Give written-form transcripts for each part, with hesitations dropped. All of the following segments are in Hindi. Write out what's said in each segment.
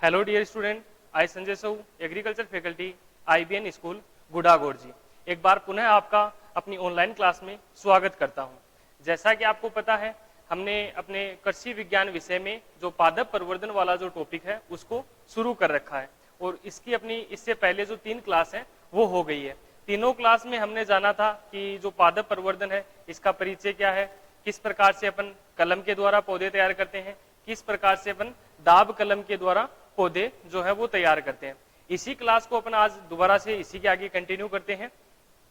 Hello dear student, I Sanjay Sahu, agriculture faculty, IBN school गुड़ागोड़ जी। एक बार पुनः आपका अपनी ऑनलाइन क्लास में स्वागत करता हूं। जैसा कि आपको पता है, हमने अपने कृषि विज्ञान विषय में जो पादप प्रवर्धन वाला जो टॉपिक है उसको शुरू कर रखा है और इसकी अपनी इससे पहले जो 3 क्लास है वो हो गई है। तीनों क्लास में हमने जाना था कि जो पादप प्रवर्धन है इसका परिचय क्या है, किस प्रकार से अपन कलम के द्वारा पौधे तैयार करते हैं, किस प्रकार से अपन दाब कलम के द्वारा पौधे जो है वो तैयार करते हैं। इसी क्लास को अपन आज दोबारा से इसी के आगे कंटिन्यू करते हैं।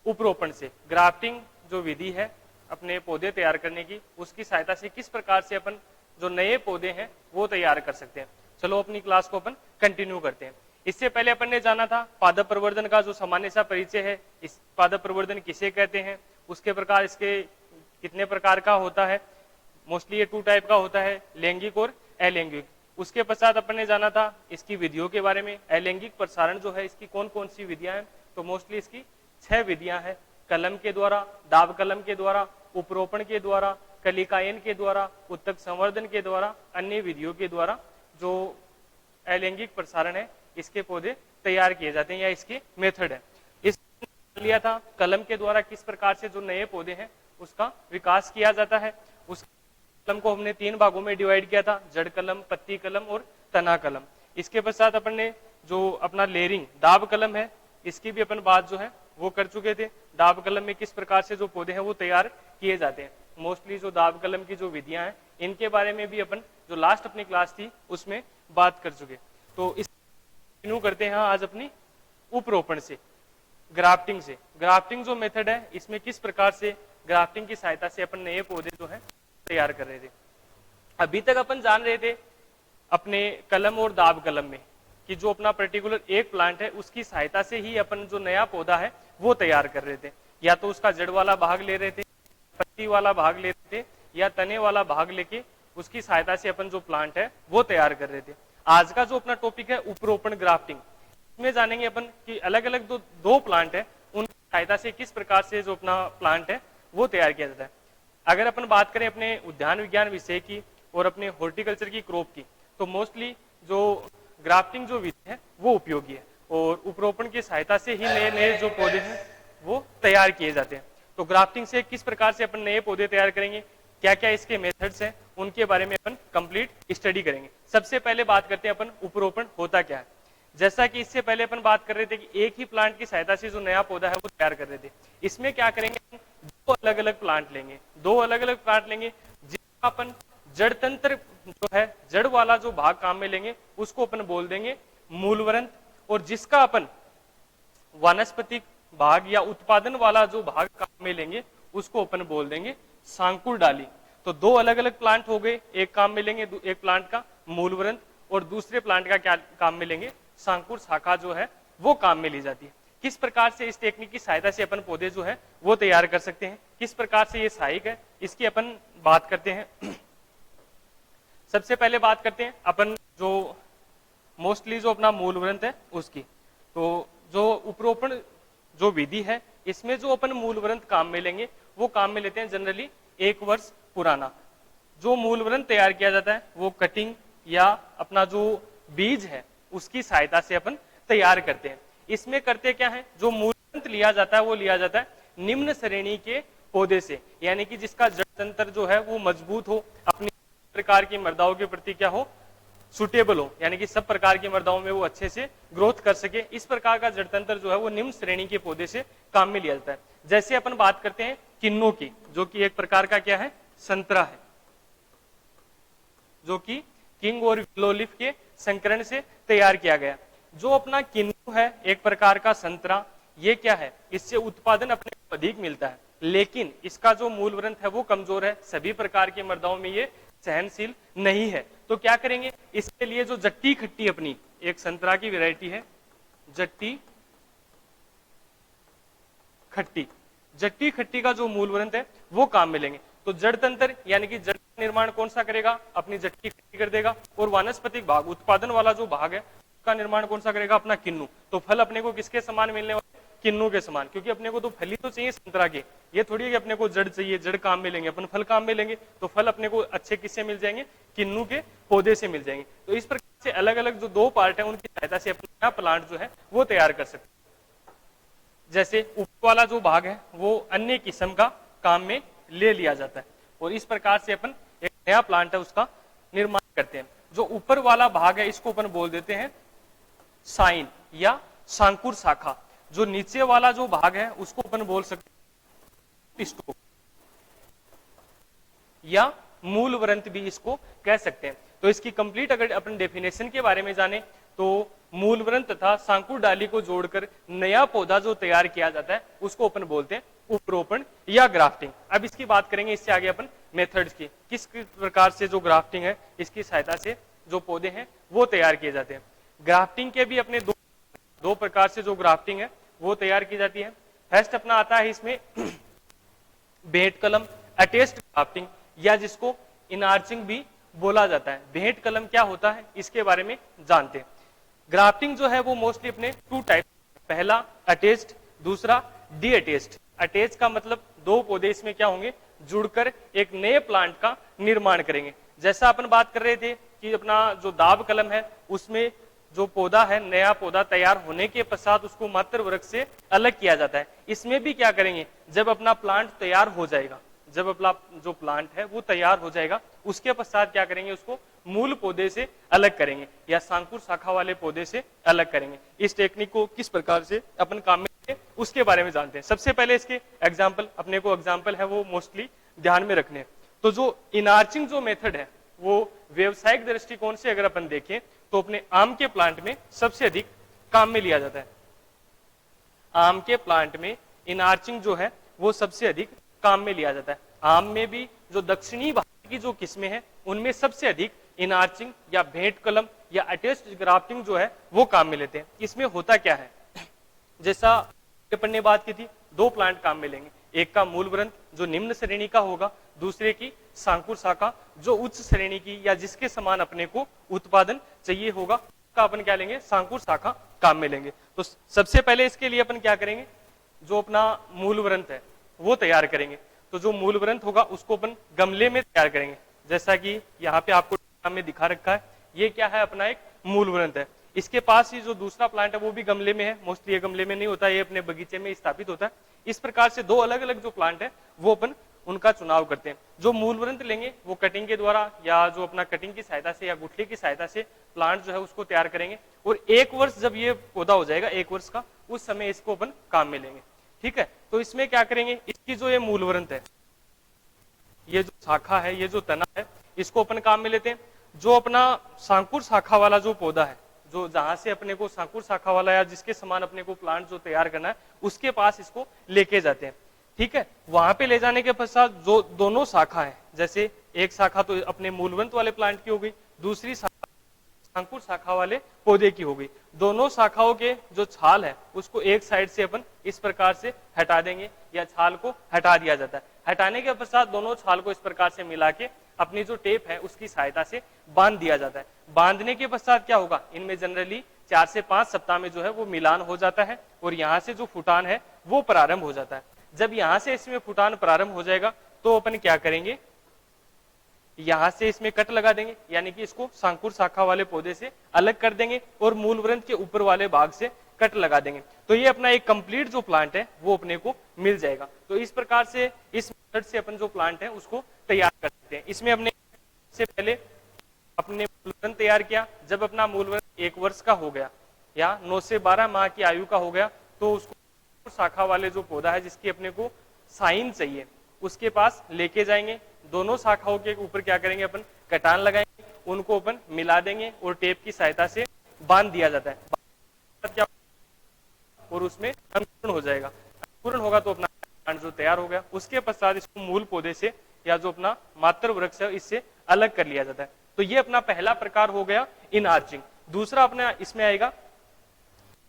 उपरोपण से ग्राफ्टिंग जो विधि है अपने पौधे तैयार करने की, उसकी सहायता से किस प्रकार से अपन जो नए पौधे हैं वो तैयार कर सकते हैं। चलो अपनी क्लास को अपन कंटिन्यू करते हैं। इससे पहले अपन ने जाना था पादप प्रवर्धन का जो सामान्य सा परिचय है, इस पादप प्रवर्धन किसे कहते हैं, उसके प्रकार, इसके कितने प्रकार का होता है। मोस्टली ये 2 टाइप का होता है, लैंगिक और अलैंगिक। उसके पश्चात अपन ने जाना था इसकी विधियों के बारे में। अलैंगिक प्रसारण जो है इसकी कौन कौन सी विधियां हैं, तो मोस्टली इसकी 6 विधियां हैं। कलम के द्वारा, दाब कलम के द्वारा, उपरोपण के द्वारा, कलिकायन के द्वारा, उत्तक संवर्धन के द्वारा, अन्य विधियों के द्वारा जो अलैंगिक प्रसारण है इसके पौधे तैयार किए जाते हैं या इसके मेथड है। इस लिया था कलम के द्वारा किस प्रकार से जो नए पौधे हैं उसका विकास किया जाता है। उस कलम को हमने 3 भागों में डिवाइड किया था, जड़ कलम, पत्ती कलम और तना कलम। इसके पश्चात अपन ने जो अपना लेयरिंग दाब कलम है इसकी भी अपन बात जो है वो कर चुके थे। दाब कलम में किस प्रकार से जो पौधे हैं वो तैयार किए जाते हैं। मोस्टली जो दाब कलम की जो विधियां हैं इनके बारे में भी अपन जो लास्ट अपनी क्लास थी उसमें बात कर चुके। तो इस कंटिन्यू करते हैं आज अपनी उपरोपण से, ग्राफ्टिंग से। ग्राफ्टिंग जो मेथड है इसमें किस प्रकार से ग्राफ्टिंग की सहायता से अपन नए पौधे जो है तैयार कर रहे थे। अभी तक अपन जान रहे थे अपने कलम और दाब कलम में कि जो अपना पर्टिकुलर एक प्लांट है उसकी सहायता से ही अपन जो नया पौधा है वो तैयार कर रहे थे। या तो उसका जड़ वाला भाग ले रहे थे, पत्ती वाला भाग ले रहे थे, या तने वाला भाग लेके उसकी सहायता से अपन जो प्लांट है वो तैयार कर रहे थे। आज का जो अपना टॉपिक है उपरोपण ग्राफ्टिंग, इसमें जानेंगे अपन कि अलग अलग दो प्लांट है उनकी सहायता से किस प्रकार से जो अपना प्लांट है वो तैयार किया जाता है। अगर अपन बात करें अपने उद्यान विज्ञान विषय की और अपने हॉर्टिकल्चर की क्रॉप की, तो मोस्टली जो ग्राफ्टिंग जो विधि है वो उपयोगी है और उपरोपण की सहायता से ही नए नए जो पौधे हैं वो तैयार किए जाते हैं। तो ग्राफ्टिंग से किस प्रकार से अपन नए पौधे तैयार करेंगे, क्या क्या इसके मेथड्स हैं, उनके बारे में अपन कंप्लीट स्टडी करेंगे। सबसे पहले बात करते हैं अपन उपरोपण होता क्या है। जैसा कि इससे पहले अपन बात कर रहे थे कि एक ही प्लांट की सहायता से जो नया पौधा है वो तैयार कर रहे थे। इसमें क्या करेंगे, 2 अलग अलग प्लांट लेंगे, 2 अलग अलग प्लांट लेंगे जिसका अपन जड़ तंत्र जो है, जड़ वाला जो भाग काम में लेंगे उसको अपन बोल देंगे मूलवरंत, और जिसका अपन वानस्पतिक भाग या उत्पादन वाला जो भाग काम में लेंगे उसको अपन बोल देंगे सांकुर डाली। तो 2 अलग अलग प्लांट हो गए, एक काम में लेंगे एक प्लांट का मूलवरंत और दूसरे प्लांट का क्या काम में लेंगे, सांकुर शाखा जो है वो काम में ली जाती है। किस प्रकार से इस टेक्निक की सहायता से अपन पौधे जो है वो तैयार कर सकते हैं, किस प्रकार से ये सहायक है, इसकी अपन बात करते हैं। सबसे पहले बात करते हैं अपन जो मोस्टली जो अपना मूलवरंत है उसकी। तो जो उपरोपण जो विधि है इसमें जो अपन मूलवरंत काम में लेंगे वो काम में लेते हैं जनरली 1 वर्ष पुराना। जो मूलवरंत तैयार किया जाता है वो कटिंग या अपना जो बीज है उसकी सहायता से अपन तैयार करते हैं। इसमें करते क्या है, जो मूलवरंत लिया जाता है वो लिया जाता है निम्न श्रेणी के पौधे से, यानी कि जिसका जड़ तंत्र जो है वो मजबूत हो, अपनी प्रकार की मृदाओं के प्रति क्या हो, सुटेबल हो, यानी कि सब प्रकार की मृदाओं में वो अच्छे से ग्रोथ कर सके। इस प्रकार का जड़ तंत्र जो है वो निम्न श्रेणी के पौधे से काम में लिया जाता है। जैसे अपन बात करते हैं किन्नों की, जो कि एक प्रकार का क्या है, संतरा है, जो कि किंग और विलो लीफ के संकरण से तैयार किया गया। जो अपना किन्नू है एक प्रकार का संतरा, ये क्या है, इससे उत्पादन अपने को अधिक मिलता है, लेकिन इसका जो मूलवरंत है वो कमजोर है, सभी प्रकार की मृदाओं में ये सहनशील नहीं है। तो क्या करेंगे, इसके लिए जो जट्टी खट्टी अपनी एक संतरा की वैरायटी है, जट्टी खट्टी, जट्टी खट्टी का जो मूलवरंत है वो काम में लेंगे। तो जड़ तंत्र यानी कि जड़ का निर्माण कौन सा करेगा, अपनी जट्टी खट्टी कर देगा, और वानस्पतिक भाग उत्पादन वाला जो भाग है उसका निर्माण कौन सा करेगा, अपना किन्नू। तो फल अपने को किसके समान मिलने वाले, किन्नू के समान, क्योंकि अपने को तो फली तो चाहिए संतरा के, ये थोड़ी है कि अपने को जड़ चाहिए, जड़ काम में लेंगे अपन, फल काम में लेंगे, तो फल अपने को अच्छे किससे मिल जाएंगे, किन्नू के पौधे से मिल जाएंगे। तो इस प्रकार से अलग अलग जो दो पार्ट है उनकी सहायता से अपना प्लांट जो है वो तैयार कर सकते हैं। जैसे ऊपर वाला जो भाग है वो अन्य किस्म का काम में ले लिया जाता है और इस प्रकार से अपन एक नया प्लांट है उसका निर्माण करते हैं। जो ऊपर वाला भाग है इसको अपन बोल देते हैं साइन या सांकुर शाखा, जो नीचे वाला जो भाग है उसको अपन बोल सकते हैं स्टोक या मूल व्रंत भी इसको कह सकते हैं। तो इसकी कंप्लीट अगर अपन डेफिनेशन के बारे में जाने तो मूल व्रंत तथा सांकुर डाली को जोड़कर नया पौधा जो तैयार किया जाता है उसको अपन बोलते हैं उपरोपण या ग्राफ्टिंग। अब इसकी बात करेंगे इससे आगे अपन मेथड्स की, किस प्रकार से जो ग्राफ्टिंग है इसकी सहायता से जो पौधे हैं वो तैयार किए जाते हैं। ग्राफ्टिंग के भी अपने दो प्रकार से जो ग्राफ्टिंग है वो तैयार की जाती है। फर्स्ट अपना आता है इसमें भेंट कलम अटेस्ट ग्राफ्टिंग या जिसको इनार्चिंग भी बोला जाता है। भेंट कलम क्या होता है इसके बारे में जानते हैं। ग्राफ्टिंग जो है वो मोस्टली अपने टू टाइप, पहला अटेस्ट, दूसरा डी अटेस्ट। अटेस्ट का मतलब दो पौधे इसमें क्या होंगे जुड़कर एक नए प्लांट का निर्माण करेंगे। जैसा अपन बात कर रहे थे कि अपना जो दाब कलम है उसमें जो पौधा है नया पौधा तैयार होने के पश्चात उसको मात्र वृक्ष से अलग किया जाता है। इसमें भी क्या करेंगे, जब अपना प्लांट तैयार हो जाएगा, जब अपना जो प्लांट है वो तैयार हो जाएगा उसके पश्चात क्या करेंगे उसको मूल पौधे से अलग करेंगे या सांकुर शाखा वाले पौधे से अलग करेंगे। इस टेक्निक को किस प्रकार से अपन काम में उसके बारे में जानते हैं। सबसे पहले इसके एग्जाम्पल, अपने को एग्जाम्पल है वो मोस्टली ध्यान में रखने। तो जो इनार्चिंग जो मेथड है वो व्यवसायिक दृष्टिकोण से अगर अपन देखें तो अपने आम के प्लांट में सबसे अधिक काम में लिया जाता है। आम के प्लांट में इनार्चिंग जो है वो सबसे अधिक काम में लिया जाता है। आम में भी जो दक्षिणी भारत की जो किस्में हैं उनमें सबसे अधिक इनार्चिंग या भेंट कलम या अटेस्ट ग्राफ्टिंग जो है वो काम में लेते हैं। इसमें होता क्या है, जैसा अपन ने बात की थी, दो प्लांट काम में लेंगे, एक का मूल व्रंत जो निम्न श्रेणी का होगा, दूसरे की सांकुर शाखा जो उच्च श्रेणी की या जिसके समान अपने को उत्पादन चाहिए होगा, का अपन क्या लेंगे सांकुर शाखा काम में लेंगे। तो सबसे पहले इसके लिए अपन क्या करेंगे, जो अपना मूल व्रंत है वो तैयार करेंगे। तो जो मूल व्रंत होगा उसको अपन गमले में तैयार करेंगे, जैसा कि यहाँ पे आपको में दिखा रखा है। ये क्या है, अपना एक मूल व्रंत है। इसके पास ही जो दूसरा प्लांट है वो भी गमले में है, मोस्टली ये गमले में नहीं होता, ये अपने बगीचे में स्थापित होता है। इस प्रकार से दो अलग अलग जो प्लांट है वो अपन उनका चुनाव करते हैं। जो मूल व्रंत लेंगे वो कटिंग के द्वारा या जो अपना कटिंग की सहायता से या गुठली की सहायता से प्लांट जो है उसको तैयार करेंगे और एक वर्ष जब ये पौधा हो जाएगा, एक वर्ष का, उस समय इसको अपन काम में लेंगे। ठीक है, तो इसमें क्या करेंगे, इसकी जो ये मूल व्रंत है, ये जो शाखा है, ये जो तना है, इसको अपन काम में लेते हैं। जो अपना सांकुर शाखा वाला जो पौधा है, जो जहां से अपने को सांकुर शाखा वाला या जिसके समान अपने को प्लांट जो तैयार करना है उसके पास इसको लेके जाते हैं। ठीक है, वहां पे ले जाने के पश्चात जो दोनों शाखा है, जैसे एक शाखा तो अपने मूलवंत वाले प्लांट की हो गई, दूसरी शाखा सांकुर शाखा वाले पौधे की हो गई। दोनों शाखाओं के जो छाल है उसको एक साइड से अपन इस प्रकार से हटा देंगे या छाल को हटा दिया जाता है। हटाने के पश्चात दोनों छाल को इस प्रकार से मिला के अपनी जो टेप है उसकी सहायता से बांध दिया जाता है। बांधने के पश्चात क्या होगा, इनमें जनरली 4 से 5 सप्ताह में जो है वो मिलान हो जाता है और यहाँ से जो फुटान है वो प्रारंभ हो जाता है। जब यहाँ से इसमें फुटान प्रारंभ हो जाएगा तो अपन क्या करेंगे, यहां से इसमें कट लगा देंगे, यानी कि इसको सांकुर शाखा वाले पौधे से अलग कर देंगे और मूल व्रंत के ऊपर वाले भाग से कट लगा देंगे। तो ये अपना एक कंप्लीट जो प्लांट है वो अपने को मिल जाएगा। तो इस प्रकार से इस मेथड से अपन जो प्लांट है उसको तैयार कर सकते हैं। इसमें अपने से पहले अपने मूल व्रंत तैयार किया। जब अपना मूल व्रंत 1 वर्ष का हो गया या 9 से 12 माह की आयु का हो गया तो उसको शाखा वाले जो पौधा है जिसकी अपने को साइन चाहिए उसके पास लेके जाएंगे। दोनों शाखाओं के ऊपर क्या करेंगे, अपन कटान लगाएंगे, उनको अपन मिला देंगे और टेप की सहायता से बांध दिया जाता है क्या, और उसमें अंकुरण हो जाएगा। अंकुरण होगा तो अपना प्लांट जो तैयार हो गया, उसके पश्चात इसको मूल पौधे से या जो अपना मात्र वृक्ष है इससे अलग कर लिया जाता है। तो ये अपना पहला प्रकार हो गया इन आर्चिंग। दूसरा अपना इसमें आएगा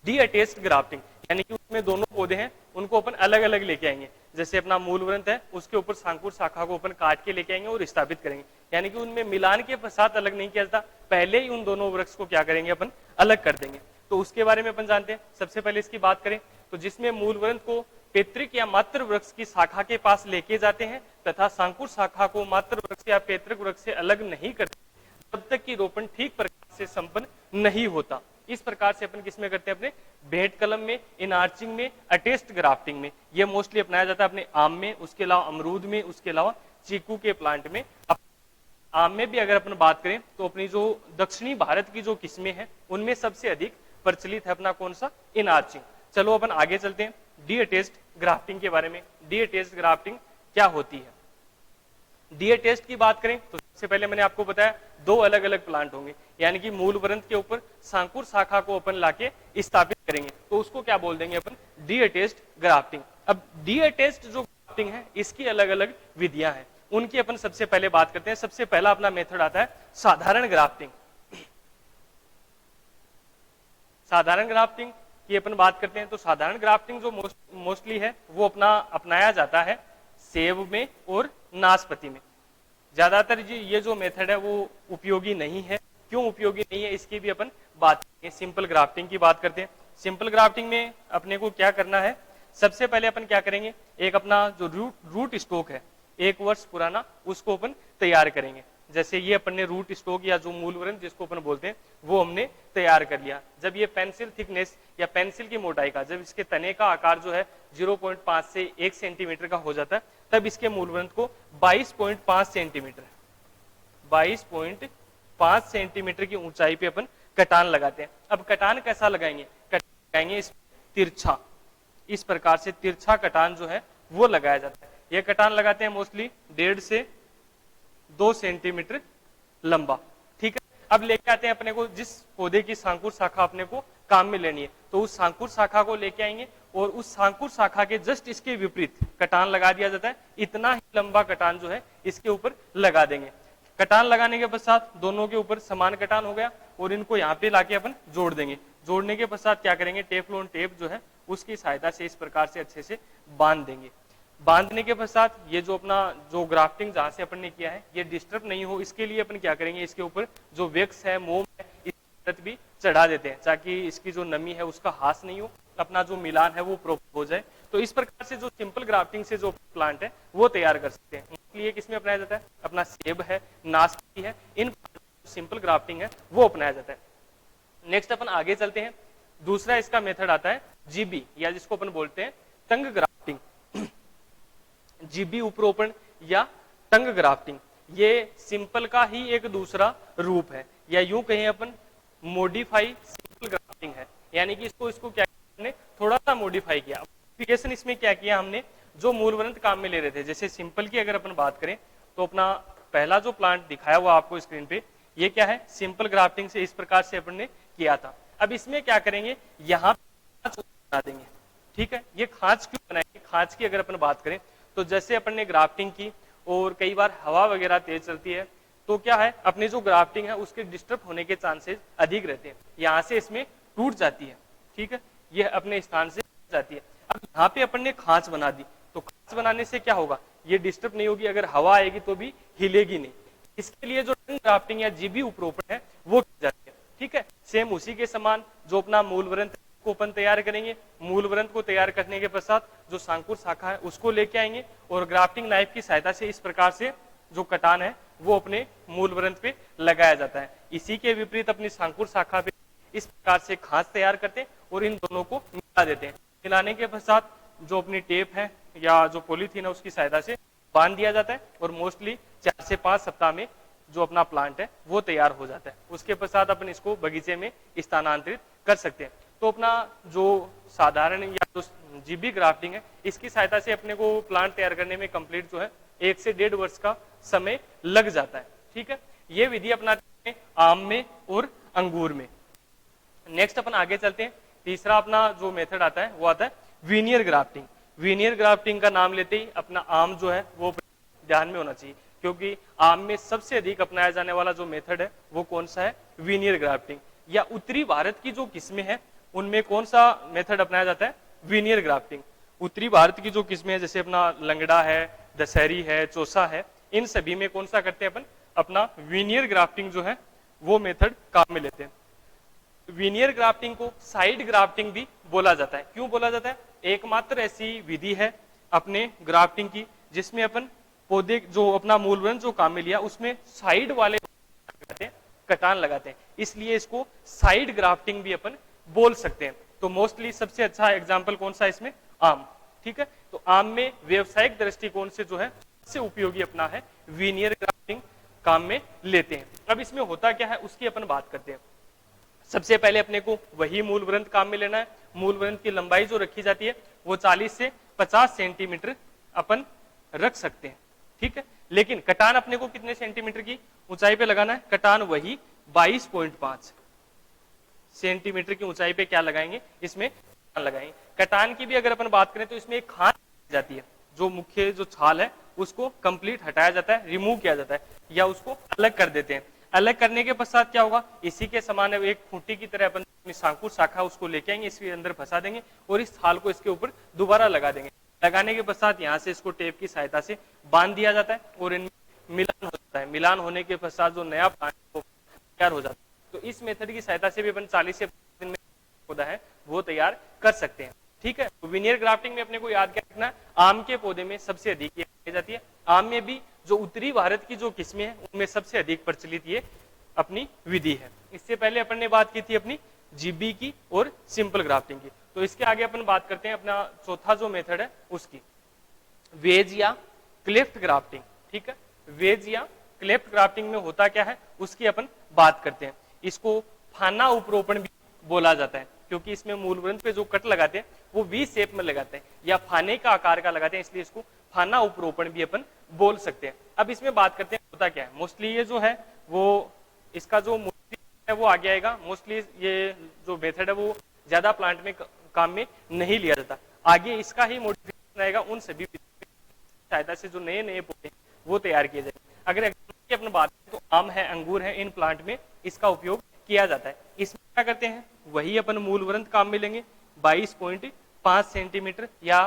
डी अटैच्ड ग्राफ्टिंग, यानी कि उसमें दोनों पौधे हैं उनको अपन अलग अलग लेके आएंगे। जैसे अपना मूल व्रंत है उसके ऊपर सांकुर शाखा को अपन काट के लेके आएंगे और स्थापित करेंगे, यानी कि उनमें मिलान के पश्चात अलग नहीं किया जाता, पहले ही उन दोनों वृक्ष को क्या करेंगे अपन अलग कर देंगे। तो उसके बारे में अपन जानते हैं। सबसे पहले इसकी बात करें तो जिसमें मूलवृंत को पैतृक या मातृ वृक्ष की शाखा के पास लेके जाते हैं तथा सांकुर शाखा को मातृ वृक्ष या पैतृक वृक्ष से अलग नहीं करते तब तक कि रोपण ठीक प्रकार से संपन्न नहीं होता। इस प्रकार से अपन किसमें करते हैं, अपने भेंट कलम में, इनआर्चिंग में, अटेस्ट ग्राफ्टिंग में। ये मोस्टली अपनाया जाता है अपने आम में, उसके अलावा अमरूद में, उसके अलावा चीकू के प्लांट में। आम में भी अगर अपन बात करें तो अपनी जो दक्षिणी भारत की जो किस्में हैं उनमें सबसे अधिक प्रचलित है अपना कौन सा, इनआर्चिंग। चलो अपन आगे चलते हैं डी अटेस्ट ग्राफ्टिंग के बारे में। डी अटेस्ट ग्राफ्टिंग क्या होती है? डी अटेस्ट की बात करें तो सबसे पहले मैंने आपको बताया दो अलग अलग प्लांट होंगे, यानी कि मूल वृंत के ऊपर सांकुर शाखा को अपन लाके स्थापित करेंगे तो उसको क्या बोल देंगे अपन, डी अटेस्ट ग्राफ्टिंग। अब डी अटेस्ट जो ग्राफ्टिंग है इसकी अलग अलग विधियां हैं, उनकी अपन सबसे पहले बात करते हैं। सबसे पहला अपना मेथड आता है साधारण ग्राफ्टिंग। साधारण ग्राफ्टिंग की अपन बात करते हैं तो साधारण ग्राफ्टिंग जो मोस्टली है वो अपनाया जाता है सेब में और नाशपाती में। ज्यादातर ये जो मेथड है वो उपयोगी नहीं है। क्यों उपयोगी नहीं है इसकी भी अपन बात करेंगे। सिंपल ग्राफ्टिंग की बात करते हैं। सिंपल ग्राफ्टिंग में अपने को क्या करना है, सबसे पहले अपन क्या करेंगे, एक अपना जो रूट स्टॉक है 1 वर्ष पुराना उसको अपन तैयार करेंगे। जैसे ये अपन ने रूट स्टॉक या जो मूलवृंत जिसको अपन बोलते हैं वो हमने तैयार कर लिया। जब ये पेंसिल थिकनेस या पेंसिल की मोटाई का, जब इसके तने का आकार जो है 0.5 से 1 सेंटीमीटर का हो जाता है तब इसके मूलवृंत को 22.5 सेंटीमीटर 22.5 सेंटीमीटर की ऊंचाई पे अपन कटान लगाते हैं। अब कटान कैसा लगाएंगे, लगाएंगे इस तिरछा, इस प्रकार से तिरछा कटान जो है वो लगाया जाता है। ये कटान लगाते हैं मोस्टली 1.5 से 2 सेंटीमीटर लंबा। ठीक है, अब लेके आते हैं अपने को जिस पौधे की सांकुर शाखा अपने को काम में लेनी है तो उस सांकुर शाखा को लेके आएंगे और उस सांकुर शाखा के जस्ट इसके विपरीत कटान लगा दिया जाता है। इतना ही लंबा कटान जो है इसके ऊपर लगा देंगे। कटान लगाने के पश्चात दोनों के ऊपर समान कटान हो गया और इनको यहाँ पे लाके अपन जोड़ देंगे। जोड़ने के पश्चात क्या करेंगे, टेफ्लॉन टेप जो है उसकी सहायता से इस प्रकार से अच्छे से बांध देंगे। बांधने के पश्चात ये जो अपना जो ग्राफ्टिंग जहां से अपन ने किया है ये डिस्टर्ब नहीं हो इसके लिए अपन क्या करेंगे, इसके ऊपर जो वैक्स है, मोम है, इस भी चढ़ा देते हैं ताकि इसकी जो नमी है उसका हास नहीं हो, अपना जो मिलान है वो प्रॉपर हो जाए। तो इस प्रकार से जो सिंपल ग्राफ्टिंग से जो प्लांट है वो तैयार कर सकते हैं। इसलिए किसमें अपनाया जाता है, अपना सेब है, नाशपाती है, इन सिंपल ग्राफ्टिंग है वो अपनाया जाता है। नेक्स्ट अपन आगे चलते हैं। दूसरा इसका मेथड आता है जीबी या जिसको अपन बोलते हैं तंग ग्राफ्टिंग। जीबी उपरोपण या तंग ग्राफ्टिंग ये सिंपल का ही एक दूसरा रूप है या यूं कहें अपन मॉडिफाई सिंपल ग्राफ्टिंग है। यानी कि इसको क्या हमने थोड़ा सा मॉडिफाई किया। मॉडिफिकेशन इसमें क्या किया हमने, जो मूलवृंत काम में ले रहे थे, जैसे सिंपल की अगर अपन बात करें तो अपना पहला जो प्लांट दिखाया हुआ आपको स्क्रीन पे ये क्या है, सिंपल ग्राफ्टिंग से इस प्रकार से अपन ने किया था। अब इसमें क्या करेंगे, यहाँ बना देंगे। ठीक है, ये खांच क्यों बनाएंगे, खांच की अगर अपन बात करें तो जैसे अपन ने ग्राफ्टिंग की और कई बार हवा वगैरह तेज चलती है तो क्या है, अपनी जो ग्राफ्टिंग है उसके डिस्टर्ब होने के चांसेस अधिक रहते हैं। यहाँ से इसमें टूट जाती है। ठीक है, ये अपने स्थान से जाती है। अब यहाँ पे अपन ने खांच बना दी तो खांच बनाने से क्या होगा, ये डिस्टर्ब नहीं होगी, अगर हवा आएगी तो भी हिलेगी नहीं। इसके लिए जो ग्राफ्टिंग या जीबी उपरोपण है वो की जाती है। ठीक है, सेम उसी के समान जो अपना मूलवृंत को अपन तैयार करेंगे, मूलवृंत को तैयार करने के पश्चात जो सांकुर शाखा है उसको लेके आएंगे और ग्राफ्टिंग नाइफ की सहायता से इस प्रकार से जो कटान है वो अपने मूलवृंत पे लगाया जाता है। इसी के विपरीत अपनी सांकुर शाखा पे इस प्रकार से खांच तैयार करते हैं और इन दोनों को मिला देते हैं। मिलाने के पश्चात जो अपनी टेप है या जो पॉलीथीन है उसकी सहायता से बांध दिया जाता है और मोस्टली 4 से 5 सप्ताह में जो अपना प्लांट है वो तैयार हो जाता है। उसके पश्चात अपन इसको बगीचे में स्थानांतरित कर सकते हैं। तो अपना जो साधारण या जो जीबी ग्राफ्टिंग है इसकी सहायता से अपने को प्लांट तैयार करने में कंप्लीट जो है 1 से 1.5 वर्ष का समय लग जाता है। ठीक है, ये विधि अपनाते हैं आम में और अंगूर में। नेक्स्ट अपन आगे चलते हैं। तीसरा अपना जो मेथड आता है वो आता है वीनियर ग्राफ्टिंग। वीनियर ग्राफ्टिंग का नाम लेते ही अपना आम जो है वो ध्यान में होना चाहिए, क्योंकि आम में सबसे अधिक अपनाया जाने वाला जो मेथड है वो कौन सा है, वीनियर ग्राफ्टिंग। या उत्तरी भारत की जो किस्में हैं उनमें कौन सा मेथड अपनाया जाता है, वीनियर ग्राफ्टिंग। उत्तरी भारत की जो किस्में है जैसे अपना लंगड़ा है, दशहरी है, चौसा है, इन सभी में कौन सा करते हैं अपन, अपना वीनियर ग्राफ्टिंग जो है वो मेथड काम में लेते हैं। वीनियर ग्राफ्टिंग को साइड ग्राफ्टिंग भी बोला जाता है। क्यों बोला जाता है? एकमात्र ऐसी विधि है अपने ग्राफ्टिंग की जिसमें अपन पौधे जो अपना मूलवृंत जो काम में लिया उसमें साइड वाले कटान लगाते हैं, इसलिए इसको साइड ग्राफ्टिंग भी अपन बोल सकते हैं। तो मोस्टली सबसे अच्छा एग्जांपल कौन सा है इसमें? आम। ठीक है, तो आम में व्यवसायिक दृष्टिकोण से जो है सबसे उपयोगी अपना है वीनियर ग्राफ्टिंग काम में लेते हैं। अब इसमें होता क्या है उसकी अपन बात करते हैं। सबसे पहले अपने को वही मूलवृंत काम में लेना है। मूलवृंत की लंबाई जो रखी जाती है वो 40 से 50 सेंटीमीटर अपन रख सकते हैं। ठीक है, लेकिन कटान अपने को कितने सेंटीमीटर की ऊंचाई पे लगाना है? कटान वही 22.5 सेंटीमीटर की ऊंचाई पे क्या लगाएंगे? इसमें कटान लगाएंगे। कटान की भी अगर अपन बात करें तो इसमें एक खान जाती है, जो मुख्य जो छाल है उसको कंप्लीट हटाया जाता है, रिमूव किया जाता है या उसको अलग कर देते हैं। अलग करने के पश्चात क्या होगा? इसी के समान एक खूंटी की तरह अपन अपनी सांकुर शाखा उसको लेके आएंगे, इसके अंदर फंसा देंगे और इस छाल को इसके ऊपर दोबारा लगा देंगे। लगाने के पश्चात यहाँ से इसको टेप की सहायता से बांध दिया जाता है और इनमें मिलान हो जाता है। मिलान होने के पश्चात जो नया प्लांट तैयार हो जाता है। तो इस मेथड की सहायता से भी अपन 40 से 50 दिन में पौधा है वो तैयार कर सकते हैं। ठीक है, तो विनियर ग्राफ्टिंग में अपने को याद क्या रखना है? आम के पौधे में सबसे अधिक ये की जाती है। आम में भी जो उत्तरी भारत की जो किस्में हैं उनमें सबसे अधिक प्रचलित ये अपनी विधि है। इससे पहले अपन ने बात की थी अपनी जीबी की और सिंपल ग्राफ्टिंग की। तो इसके आगे अपन बात करते हैं अपना चौथा जो मेथड है उसकी, वेज या क्लेफ्ट ग्राफ्टिंग। ठीक है, वेज या क्लेफ्ट ग्राफ्टिंग में होता क्या है उसकी अपन बात करते हैं। इसको फाना उपरोपण भी बोला जाता है क्योंकि इसमें मूलवृंत पे जो कट लगाते हैं वो वी शेप में लगाते हैं या फाने का आकार का लगाते हैं, इसलिए इसको फाना उपरोपण भी अपन बोल सकते हैं। अब इसमें बात करते हैं होता क्या है। मोस्टली ये जो है वो इसका जो है वो आगे आएगा। मोस्टली ये जो मेथड है वो ज्यादा प्लांट में काम में नहीं लिया जाता। आगे इसका ही मॉडिफिकेशन आएगा उन सभी सहायता से जो नए नए पौधे वो तैयार किए जाएंगे। अगर अपन बात करें तो आम है, अंगूर है, इन प्लांट में इसका उपयोग किया जाता है। इसमें क्या करते हैं? वही अपन मूलवृंत काम में लेंगे 22.5 सेंटीमीटर या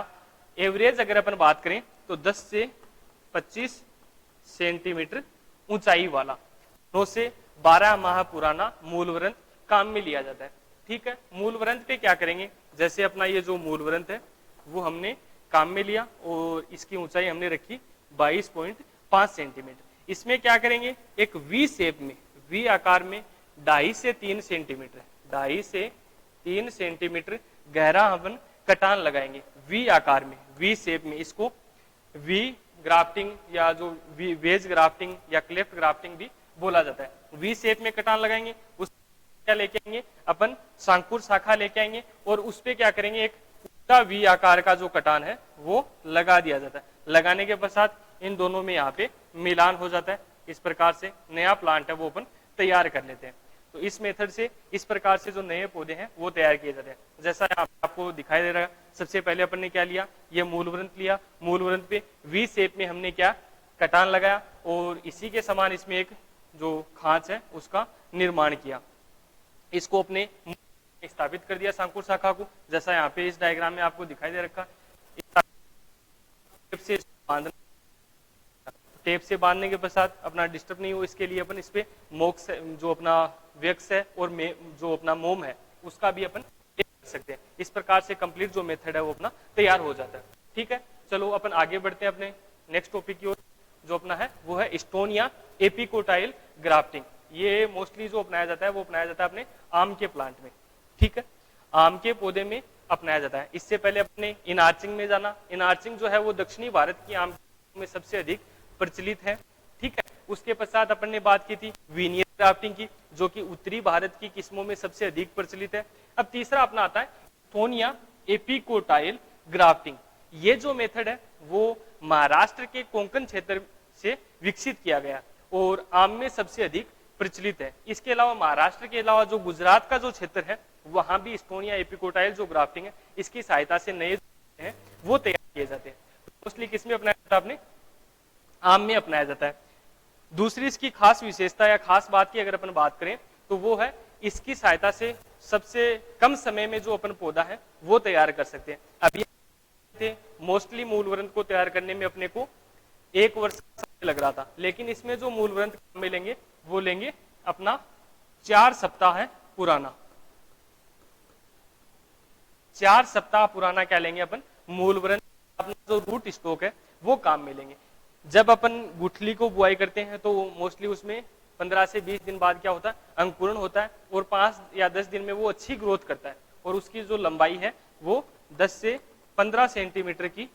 एवरेज अगर अपन बात करें तो 10 से 25 सेंटीमीटर ऊंचाई वाला 9 से 12 माह पुराना मूलवृंत काम में लिया जाता है। ठीक है, मूलवृंत पे क्या करेंगे? जैसे अपना ये जो मूलवृंत है वो हमने काम में लिया और इसकी ऊंचाई हमने रखी 22.5 सेंटीमीटर। इसमें क्या करेंगे? एक वी शेप में, वी आकार में 2.5 से 3 सेंटीमीटर, 2.5 से 3 सेंटीमीटर गहरा अपन कटान लगाएंगे वी आकार में, वी शेप में। इसको वी ग्राफ्टिंग या जो वेज ग्राफ्टिंग या क्लेफ्ट ग्राफ्टिंग भी बोला जाता है। वी शेप में कटान लगाएंगे, उस क्या लेके आएंगे अपन? सांकुर शाखा लेके आएंगे और उस पे क्या करेंगे? एक उल्टा वी आकार का जो कटान है वो लगा दिया जाता है। लगाने के पश्चात इन दोनों में यहाँ पे मिलान हो जाता है। इस प्रकार से नया प्लांट है वो अपन तैयार कर लेते हैं। तो इस मेथड से इस प्रकार से जो नए पौधे हैं वो तैयार किए जाते हैं। जैसा आपको दिखाई दे रहा है, सबसे पहले अपन ने क्या लिया? ये मूलवृंत लिया। मूलवृंत पे वी शेप में हमने क्या कटान लगाया और इसी के समान इसमें एक जो खांच है उसका निर्माण किया। इसको अपने स्थापित कर दिया सांकुर शाखा को, जैसा यहाँ पे इस डायग्राम में आपको दिखाई दे रखा। टेप से बांधने के पश्चात अपना डिस्टर्ब नहीं हो इसके लिए अपन इस पे मोक्स जो अपना वैक्स है और जो अपना मोम है उसका भी अपन कर सकते हैं। इस प्रकार से कंप्लीट जो मेथड है वो अपना तैयार हो जाता है। ठीक है, चलो अपन आगे बढ़ते हैं अपने नेक्स्ट टॉपिक की ओर, जो अपना है वो है स्टोन या एपिकोटाइल ग्राफ्टिंग। ये मोस्टली जो अपनाया जाता है वो अपनाया जाता है अपने आम के प्लांट में। ठीक है, आम के पौधे में अपनाया जाता है। इससे पहले अपने इनार्चिंग में जाना। इनार्चिंग जो है वो दक्षिणी भारत की आम में सबसे अधिक प्रचलित है। ठीक है, उसके पश्चात अपन ने बात की थी वीनियर ग्राफ्टिंग की, जो कि उत्तरी भारत की किस्मों में सबसे अधिक प्रचलित है। अब तीसरा अपना आता है स्टोन या एपिकोटाइल ग्राफ्टिंग। ये जो मेथड है वो महाराष्ट्र के कोंकण क्षेत्र से विकसित किया गया और आम में सबसे अधिक प्रचलित है। इसके अलावा महाराष्ट्र के अलावा जो गुजरात का जो क्षेत्र है वहां भी स्टोन या एपिकोटाइल जो ग्राफ्टिंग है इसकी सहायता से नए हैं वो तैयार किए जाते हैं। मोस्टली किसमें अपनाया जाता है? अपने आम में अपनाया जाता है। दूसरी इसकी खास विशेषता या खास बात की अगर अपन बात करें तो वो है इसकी सहायता से सबसे कम समय में जो अपन पौधा है वो तैयार कर सकते हैं। अभी मोस्टली मूलवृंत को तैयार करने में अपने को 1 वर्ष का समय लग रहा था, लेकिन इसमें जो मूलवृंत में लेंगे वो लेंगे अपना 4 सप्ताह है पुराना। 4 सप्ताह पुराना क्या लेंगे अपन, मूल वृंत, अपना जो रूट स्टॉक है वो काम में लेंगे। जब अपन गुठली को बुआई करते हैं तो मोस्टली उसमें 15 से 20 दिन बाद क्या होता है, अंकुरण होता है और 5 या 10 दिन में वो अच्छी ग्रोथ करता है और उसकी जो लंबाई है वो 10 से 15 सेंटीमीटर की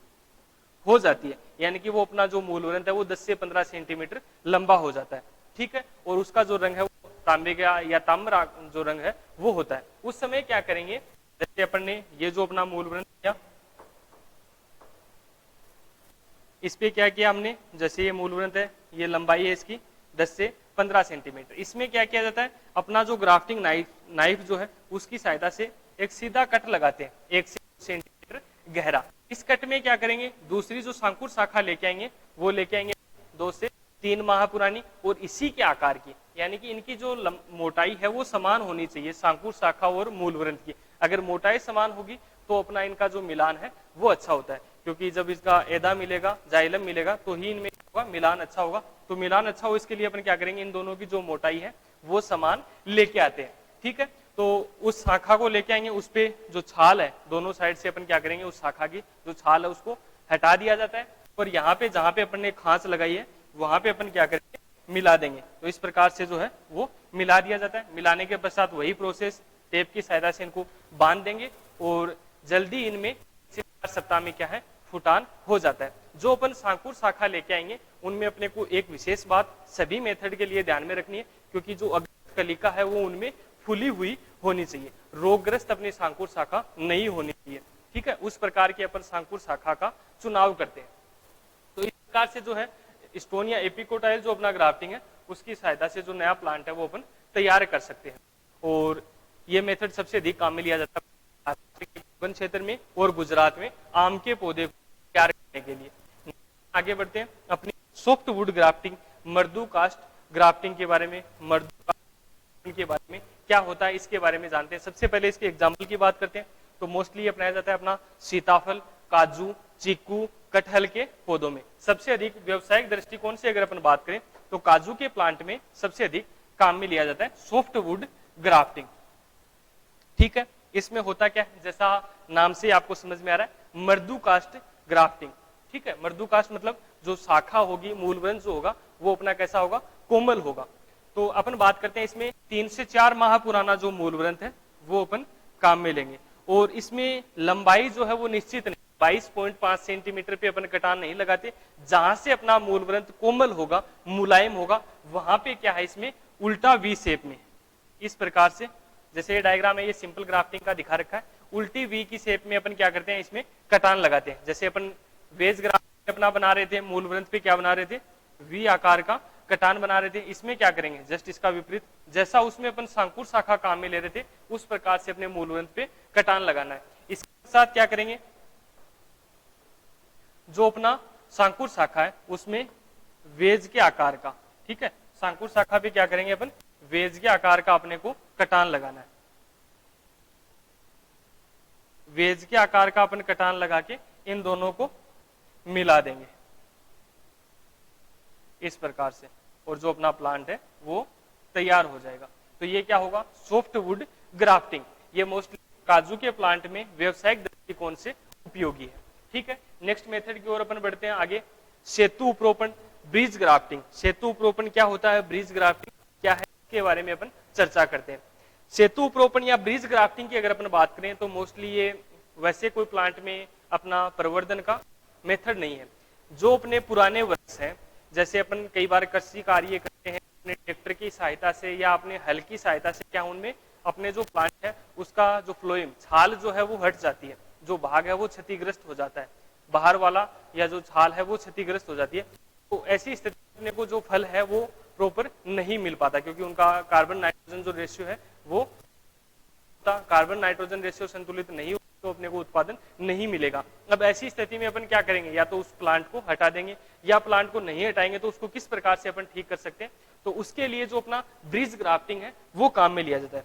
हो जाती है, यानी कि वो अपना जो मूल वृंत है वो 10 से 15 सेंटीमीटर लंबा हो जाता है। ठीक है, और उसका जो रंग है वो तांबे का या ताम्र जो रंग है वो होता है। उस समय क्या करेंगे, जैसे अपन ने ये जो अपना मूल वृंत किया, इस पे क्या किया हमने, जैसे ये मूल वृंत है, ये लंबाई है इसकी 10 से 15 सेंटीमीटर। इसमें क्या किया जाता है, अपना जो ग्राफ्टिंग नाइफ जो है उसकी सहायता से एक सीधा कट लगाते हैं 1 से 2 सेंटीमीटर गहरा। इस कट में क्या करेंगे, दूसरी जो सांकुर शाखा लेके आएंगे वो लेके आएंगे 2 से 3 माह पुरानी और इसी के आकार की, यानी कि इनकी जो मोटाई है वो समान होनी चाहिए, सांकुर शाखा और मूल वृंत की। अगर मोटाई समान होगी तो अपना इनका जो मिलान है वो अच्छा होता है, क्योंकि जब इसका एदा मिलेगा, जाइलम मिलेगा तो ही इनमें होगा मिलान अच्छा होगा। तो मिलान अच्छा हो इसके लिए अपन क्या करेंगे, इन दोनों की जो मोटाई है वो समान लेके आते हैं। ठीक है, तो उस शाखा को लेके आएंगे, उस पे जो छाल है दोनों साइड से अपन क्या करेंगे, उस शाखा की जो छाल है उसको हटा दिया जाता है और यहाँ पे जहाँ पे अपन ने खांच लगाई है वहां पे अपन क्या करेंगे, मिला देंगे। तो इस प्रकार से जो है वो मिला दिया जाता है। मिलाने के पश्चात वही प्रोसेस टेप की सहायता से इनको बांध देंगे और जल्दी इनमें 4 सप्ताह में क्या है, फुटान हो जाता है। जो अपन सांकुर शाखा लेके आएंगे उनमें अपने को एक विशेष बात सभी मेथड के लिए ध्यान में रखनी है, क्योंकि जो अग्र कलिका है वो उनमें फुली हुई होनी चाहिए, रोगग्रस्त अपनी सांकुर शाखा नहीं होनी चाहिए। ठीक है, उस प्रकार की अपन सांकुर शाखा का चुनाव करते हैं। तो इस प्रकार से जो है स्टोन या एपिकोटाइल जो अपना ग्राफ्टिंग है उसकी सहायता से जो नया प्लांट है वो अपन तैयार कर सकते हैं। और ये मेथड सबसे अधिक काम में लिया जाता है वन क्षेत्र में और गुजरात में आम के पौधे को तैयार करने के लिए। आगे बढ़ते हैं अपनी सॉफ्ट वुड ग्राफ्टिंग, मर्दू कास्ट ग्राफ्टिंग के बारे में। मर्दू कास्ट के बारे में क्या होता है इसके बारे में जानते हैं। सबसे पहले इसके एग्जाम्पल की बात करते हैं तो मोस्टली अपनाया जाता है अपना सीताफल, काजू, चीकू, कटहल के पौधों में। सबसे अधिक व्यवसायिक दृष्टिकोण से अगर अपन बात करें तो काजू के प्लांट में सबसे अधिक काम में लिया जाता है सॉफ्ट वुड ग्राफ्टिंग। ठीक है, इसमें होता क्या है, जैसा नाम से आपको समझ में आ रहा है, मर्दू कास्ट ग्राफ्टिंग। ठीक है, मर्दू कास्ट मतलब जो शाखा होगी, मूल वृंत जो होगा वो अपना कैसा होगा, कोमल होगा। तो अपन बात करते हैं इसमें 3 से 4 माह पुराना जो मूल वृंत है वो अपन काम में लेंगे और इसमें लंबाई जो है वो निश्चित नहीं, 22.5 सेंटीमीटर पे अपन कटान नहीं लगाते। जहां से अपना मूल वृंत कोमल होगा, मुलायम होगा, वहां पे क्या है, इसमें उल्टा वी शेप में इस प्रकार से, जैसे ये डायग्राम है ये सिंपल ग्राफ्टिंग का दिखा रखा है, उल्टी वी की शेप में अपन क्या करते हैं, इसमें कटान लगाते हैं। जैसे अपन वेज ग्राफ्टिंग अपना बना रहे थे, मूल वृंत पे क्या बना रहे थे, वी आकार का कटान बना रहे थे। इसमें क्या करेंगे, जस्ट इसका विपरीत, जैसा उसमें अपन सांकुर शाखा काम में ले रहे थे उस प्रकार से अपने मूल वृंत पे कटान लगाना है। इसके साथ क्या करेंगे, जो अपना सांकुर शाखा है उसमें वेज के आकार का, ठीक है, सांकुर शाखा पे क्या करेंगे अपन, वेज के आकार का अपने को कटान लगाना है। वेज के आकार का अपन कटान लगा के इन दोनों को मिला देंगे इस प्रकार से, और जो अपना प्लांट है वो तैयार हो जाएगा। तो ये क्या होगा, सॉफ्ट वुड ग्राफ्टिंग। ये मोस्टली काजू के प्लांट में व्यवसायिक दृष्टिकोण से उपयोगी है। ठीक है, नेक्स्ट मेथड की ओर अपन बढ़ते हैं आगे, सेतु उपरोपण, ब्रिज ग्राफ्टिंग। सेतु उपरोपण क्या होता है, ब्रिज ग्राफ्टिंग क्या है, इसके बारे में अपन चर्चा करते हैं। सेतु उपरोपण या ब्रिज ग्राफ्टिंग की अगर अपन बात करें तो मोस्टली ये वैसे कोई प्लांट में अपना प्रवर्धन का मेथड नहीं है। जो अपने पुराने वृक्ष हैं, जैसे अपन कई बार कृषि कार्य करते हैं अपने ट्रैक्टर की सहायता से या अपने हल की सहायता से, क्या उनमें अपने जो प्लांट है उसका जो फ्लोएम, छाल जो है वो हट जाती है, जो भाग है वो क्षतिग्रस्त हो जाता है, बाहर वाला या जो छाल है वो क्षतिग्रस्त हो जाती है। तो ऐसी स्थिति में को जो फल है वो प्रॉपर नहीं मिल पाता, क्योंकि उनका कार्बन नाइट्रोजन जो रेशियो है वो, कार्बन नाइट्रोजन रेशियो संतुलित नहीं हो तो अपने को उत्पादन नहीं मिलेगा। अब ऐसी स्थिति में अपन क्या करेंगे, या तो उस प्लांट को हटा देंगे, या प्लांट को नहीं हटाएंगे तो उसको किस प्रकार से अपन ठीक कर सकते हैं। तो उसके लिए जो अपना ब्रिज ग्राफ्टिंग है वो काम में लिया जाता है।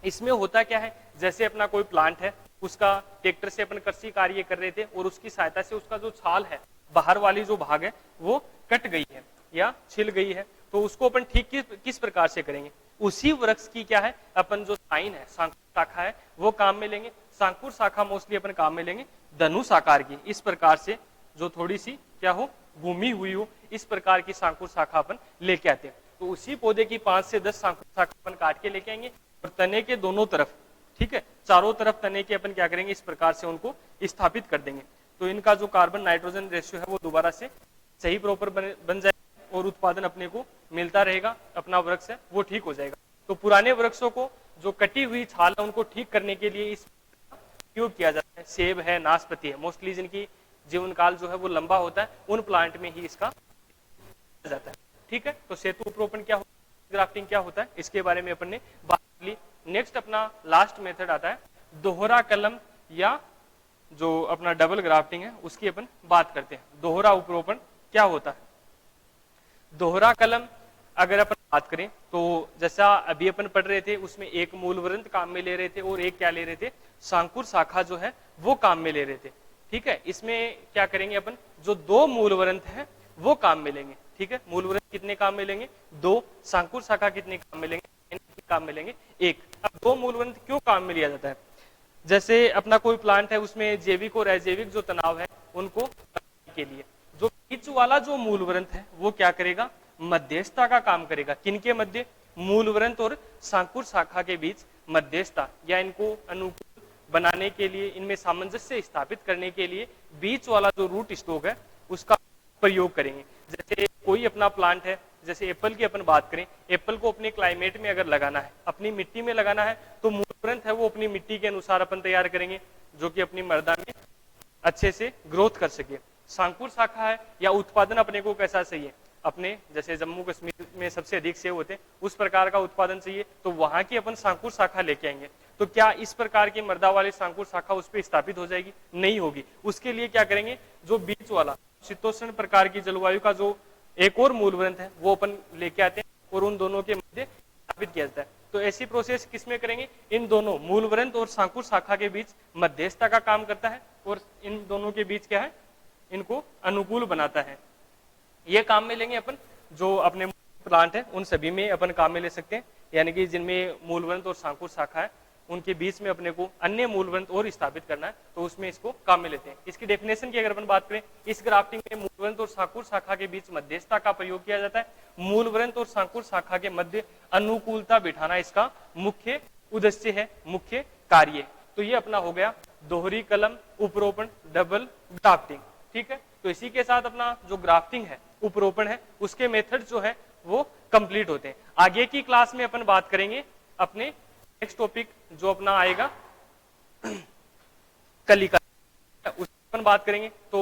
इसमें होता क्या है, जैसे अपना कोई प्लांट है, उसका ट्रैक्टर से अपन कृषि कार्य कर रहे थे और उसकी सहायता से उसका जो छाल है, बाहर वाली जो भाग है वो कट गई है या छिल गई है, तो उसको अपन ठीक किस प्रकार से करेंगे, उसी वृक्ष की क्या है अपन जो लाइन है, सांकुर शाखा है, वो काम में लेंगे। सांकुर शाखा मोस्टली अपन काम में लेंगे धनुष आकार की, इस प्रकार से जो थोड़ी सी क्या हो, घूमी हुई हो, इस प्रकार की सांकुर शाखा अपन लेके आते हैं। तो उसी पौधे की 5 से 10 सांकुर शाखा अपन काट के लेके आएंगे और तने के दोनों तरफ, ठीक है, चारों तरफ तने के अपन क्या करेंगे, इस प्रकार से उनको स्थापित कर देंगे। तो इनका जो कार्बन नाइट्रोजन रेशियो है वो दोबारा से सही प्रॉपर बन जाएगा और उत्पादन अपने को मिलता रहेगा, अपना वृक्ष है वो ठीक हो जाएगा। तो पुराने वृक्षों को जो कटी हुई छाल है उनको ठीक करने के लिए इस उपयोग किया जाता है। सेब है, नाशपाती है, मोस्टली जिनकी जीवन काल जो है वो लंबा होता है, उन प्लांट में ही इसका जाता है। ठीक है, तो सेतु उपरोपण क्या होता है, ग्राफ्टिंग क्या होता है, इसके बारे में अपन ने बात कर ली। नेक्स्ट अपना लास्ट मेथड आता है दोहरा कलम या जो अपना डबल ग्राफ्टिंग है उसकी अपन बात करते हैं। दोहरा उपरोपण क्या होता है? दोहरा कलम अगर अपन बात करें तो जैसा अभी अपन पढ़ रहे थे उसमें एक मूलवृंत काम में ले रहे थे और एक क्या ले रहे थे, सांकुर शाखा जो है वो काम में ले रहे थे। ठीक है, इसमें क्या करेंगे अपन, जो दो मूलवृंत है वो काम में लेंगे। ठीक है, मूलवृंत कितने काम में लेंगे? 2। सांकुर शाखा कितने काम में लेंगे? काम में लेंगे 1। अब दो मूलवृंत क्यों काम में लिया जाता है? जैसे अपना कोई प्लांट है उसमें जैविक और अजैविक जो तनाव है उनको के लिए जो बीच वाला जो मूलवृंत है वो क्या करेगा, मध्यस्थता का काम करेगा। किनके मध्य? मूलवृंत और सांकुर शाखा के बीच मध्यस्थता या इनको अनुकूल बनाने के लिए, इनमें सामंजस्य स्थापित करने के लिए बीच वाला जो रूट स्टॉक है उसका प्रयोग करेंगे। जैसे कोई अपना प्लांट है, जैसे एप्पल की अपन बात करें, एप्पल को अपने क्लाइमेट में अगर लगाना है, अपनी मिट्टी में लगाना है, तो मूलवृंत है वो अपनी मिट्टी के अनुसार अपन तैयार करेंगे जो कि अपनी मृदा में अच्छे से ग्रोथ कर सके। सांकुर शाखा है या उत्पादन अपने को कैसा चाहिए, अपने जैसे जम्मू कश्मीर में सबसे अधिक सेब होते हैं उस प्रकार का उत्पादन चाहिए, तो वहां की अपन सांकुर शाखा लेके आएंगे। तो क्या इस प्रकार की मृदा वाली सांकुर शाखा उस पर स्थापित हो जाएगी? नहीं होगी। उसके लिए क्या करेंगे, जो बीच वाला शीतोष्ण प्रकार की जलवायु का जो एक और मूलवृंत है वो अपन लेके आते हैं और उन दोनों के मध्य स्थापित किया जाता है। तो ऐसी प्रोसेस किसमें करेंगे? इन दोनों मूलवृंत और सांकुर शाखा के बीच मध्यस्थता का काम करता है और इन दोनों के बीच क्या है, इनको अनुकूल बनाता है। ये काम में लेंगे अपन, जो अपने प्लांट है उन सभी में अपन काम में ले सकते हैं, यानी कि जिनमें मूलवृंत और सांकुर शाखा है उनके बीच में अपने को अन्य मूलवृंत और स्थापित करना है तो उसमें इसको काम में लेते हैं। इसकी डेफिनेशन की अगर अपन बात करें, इस ग्राफ्टिंग में मूलवृंत और सांकुर शाखा के बीच मध्यस्थता का प्रयोग किया जाता है। मूलवृंत और सांकुर शाखा के मध्य अनुकूलता बिठाना इसका मुख्य उद्देश्य है, मुख्य कार्य। तो ये अपना हो गया दोहरी कलम उपरोपण, डबल ग्राफ्टिंग। ठीक है, तो इसी के साथ अपना जो ग्राफ्टिंग है, उपरोपण है, उसके मेथड जो है वो कंप्लीट होते हैं। आगे की क्लास में अपन बात करेंगे अपने नेक्स्ट टॉपिक जो अपना आएगा कलिका, उस पर अपन बात करेंगे। तो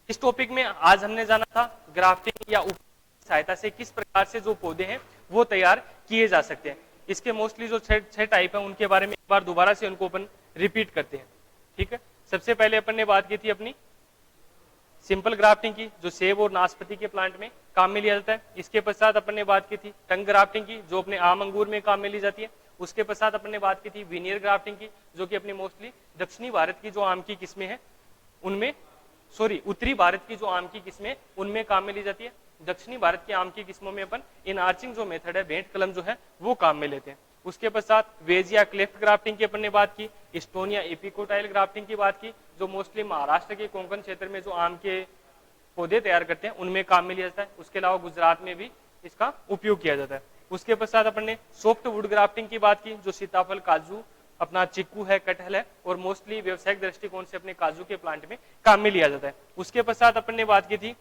इस टॉपिक में आज हमने जाना था ग्राफ्टिंग या सहायता से किस प्रकार से जो पौधे हैं वो तैयार किए जा सकते हैं। इसके मोस्टली जो 6 टाइप है उनके बारे में एक बार दोबारा से उनको अपन रिपीट करते हैं। ठीक है, सबसे पहले अपन ने बात की थी अपनी सिंपल ग्राफ्टिंग की, जो सेब और नाशपाती के प्लांट में काम में लिया जाता है। इसके पश्चात अपन ने बात की थी टंग ग्राफ्टिंग की, जो अपने आम अंगूर में काम में ली जाती है। उसके पश्चात अपन ने बात की थी विनियर ग्राफ्टिंग की, जो कि अपनी मोस्टली दक्षिणी भारत की जो आम की किस्में हैं उनमें, उत्तरी भारत की जो आम की किस्में उनमें काम में ली जाती है। दक्षिणी भारत की आम की किस्मों में अपन इन आर्चिंग जो मेथड है, भेंट कलम जो है वो काम में लेते हैं। उसके पश्चात वेज या क्लेफ्ट ग्राफ्टिंग की अपन ने बात की, स्टोन या एपिकोटाइल ग्राफ्टिंग की बात की, जो मोस्टली महाराष्ट्र के कोंकण क्षेत्र में जो आम के पौधे तैयार करते हैं उनमें काम में लिया जाता है। उसके अलावा गुजरात में भी इसका उपयोग किया जाता है। उसके पश्चात अपन ने सॉफ्ट वुड ग्राफ्टिंग की बात की, जो सीताफल, काजू, अपना चिक्कू है, कटहल है और मोस्टली व्यवसायिक दृष्टिकोण से अपने काजू के प्लांट में काम में लिया जाता है। उसके पश्चात अपन ने बात की थी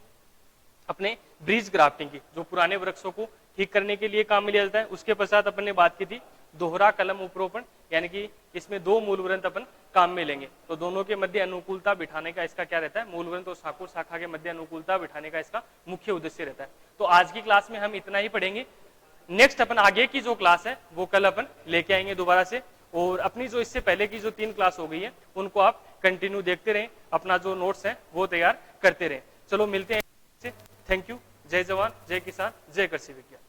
अपने ब्रिज ग्राफ्टिंग की, जो पुराने वृक्षों को ठीक करने के लिए काम में लिया जाता है। उसके पश्चात अपन ने बात की थी दोहरा कलम उपरोपण, यानी कि इसमें 2 मूलवृंत अपन काम में लेंगे तो दोनों के मध्य अनुकूलता बिठाने का इसका क्या रहता है, मूलवृंत और सांकुर शाखा के मध्य अनुकूलता बिठाने का इसका मुख्य उद्देश्य रहता है। तो आज की क्लास में हम इतना ही पढ़ेंगे। नेक्स्ट अपन आगे की जो क्लास है वो कल अपन लेके आएंगे दोबारा से, और अपनी जो इससे पहले की जो 3 क्लास हो गई है उनको आप कंटिन्यू देखते रहें, अपना जो नोट्स है वो तैयार करते रहें। चलो मिलते हैं। Thank you. जय जवान, जय किसान, जय कृषि विज्ञान।